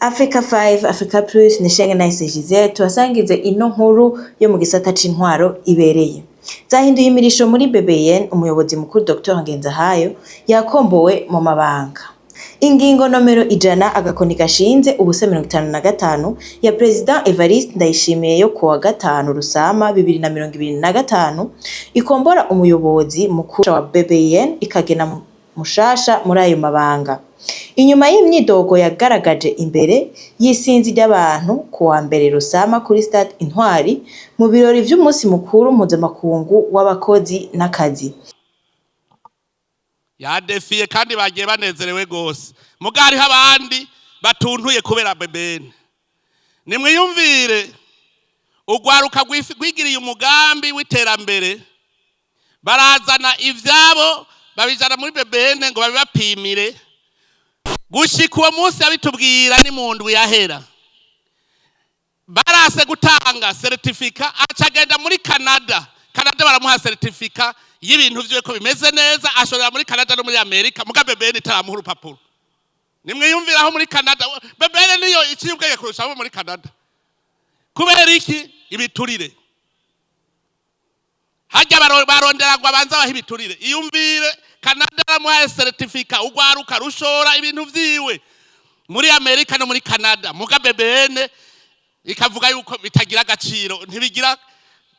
Africa 5, Africa Plus ni shenge na isijize tuwasangize ino nkuru yo mu gisata c'intwaro ibereye. Zahinduye imirisho muri BBN, umuyobozi mukuru Dr. Ngenzahayo yakombowe mu mabanga. Ingingo nomero 100 agakoni gashinze ubuse 55 ya President Evariste Ndayishimiye yo kuwa 5 Rusama 2025 ikombora umuyobozi mukuru wa BBN ikagena mushasha muri ayo mabanga. Inyuma y'imyidogo yagaragaje imbere y'isinzi ry'abantu kuwa mbere Rusama kuri Stade Intwari mu birori vy'umunsi mukuru mpuzamakungu w'abakozi n'akazi. Yadefiye kandi bagiye banezerewe gose. Mugari habandi batuntuye kubera BBN. Nimwiyumvire ugwaruka gwigiriye umugambi w'iterambere barazana ivyabo babijana muri BBN ngo babibapimire. Gushika uwo munsi abitubwira ni mu ndwi yahera. Barase gutanga certificate acagenda muri Canada. Canada baramuha certificate y'ibintu vyo ko bimeze neza ashorera muri Canada no muri Amerika muga BBN itaramuha urupapuro. Nimwe yumviraho muri Canada BBN niyo icibweye kurusha abo muri Canada. Kubera iki ibiturire. Hajya barondera ngo abanza baha ibiturire. Iyumvire Canada baramuha certificate ugwaruka rushora ibintu vyiwe muri Amerika no muri Canada muga BBN ikavuga yuko bitagira agaciro ntibigira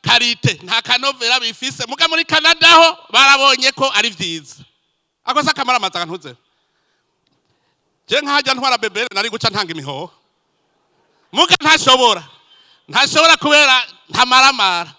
karite nta kanovera bifise muga muri Canada ho barabonye ko ari vyiza akosa kamara amazaga ntuze je nkajya ntwara BBN nari guca ntanga imihoho muga ntashobora kubera ntamaramara.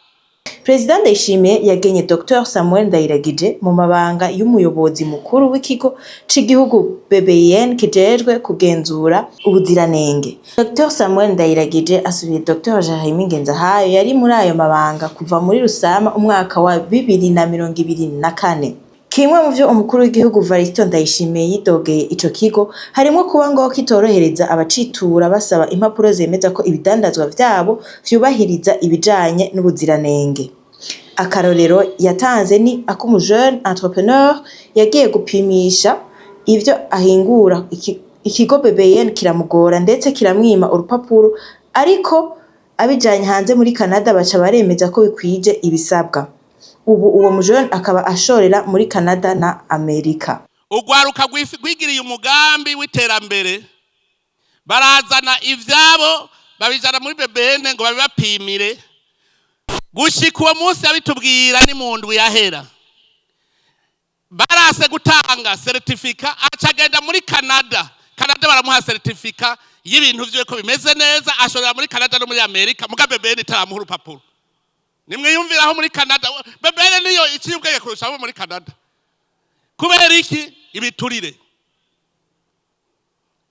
President Ndayishimiye yagenye Dr. Samuel Ndayiragije mu mabanga y'umuyobozi mukuru w'ikigo c'igihugu BBN kijejwe kugenzura ubuziranenge. Dr. Samuel Ndayiragije asubiye Dr. Jeremy Ngenzahayo yari muri ayo mabanga kuva muri Rusama umwaka wa 2024. Kimwe mu vyo umukuru w'igihugu Evariste Ndayishimiye yidogeye ico kigo harimo kuba ngo kitorohereza abacitura basaba impapuro zemeza ko ibidandazwa vyabo vyubahiriza ibijanye n'ubuziranenge. Akarorero yatanze ni akumu jeune entrepreneur yagiye gupimisha ivyo ahingura ikigo BBN kiramugora ndetse kiramwima urupapuro ariko abijanye hanze muri Canada baca baremeza ko bikwije ibisabwa. Ubu uwo mujone akaba ashorera muri Canada na Amerika. Ugwaruka gwigiriye umugambi w'iterambere barazana ivyabo babijana muri BBN ngo babibapimire. Gushika uwo munsi abitubwira ni mu ndwi yahera. Barase gutanga certificate acagenda muri Canada. Canada baramuha certificate y'ibintu vyo ko bimeze neza ashorera muri Canada no muri Amerika muga BBN itaramuha urupapuro. Nimwe yumviraho muri Canada BBN niyo icibweye kurusha abo muri Canada. Kubera iki ibiturire.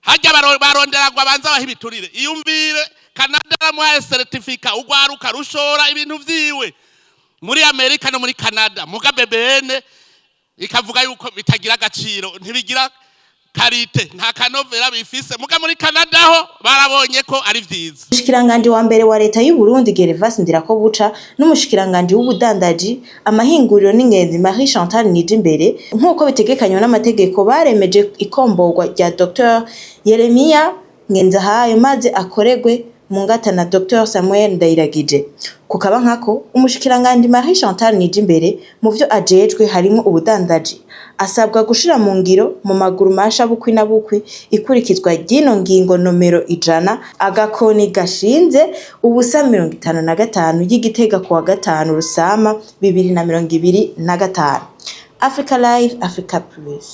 Hajya barondera ngo abanza baha ibiturire. Iyumvire Canada baramuha certificate ugwaruka rushora ibintu vyiwe muri Amerika no muri Canada muga BBN ikavuga yuko bitagira agaciro ntibigira karite nta kanovera bifise muga muri Canada ho barabonye ko ari vyiza. Umushikiranganje wa mbere wa leta y'u Burundi Gervas Ndirakobuca n'umushikiranganje w'ubudandaji amahinguriro n'ingenzi Marie Chantal Nijimbere nkuko bitegekanywa n'amategeko baremeje ikomborwa rya Dr. Yeremia Ngenzahayo maze akoregwe mu ngata na Dr. Samuel Ndayiragije. Kukaba nkako umushikiranganje Marie Chantal Nijimbere mu vyo ajejwe harimo ubudandaji asabwa gushira mu ngiro mu maguru masha bukwi na bukwi ikurikizwa ry'ino ngingo nomero 100 agakoni gashinze ubusa 55 y'Igitega kuwa 5 Rusama 2025. Africa Live, Africa Plus.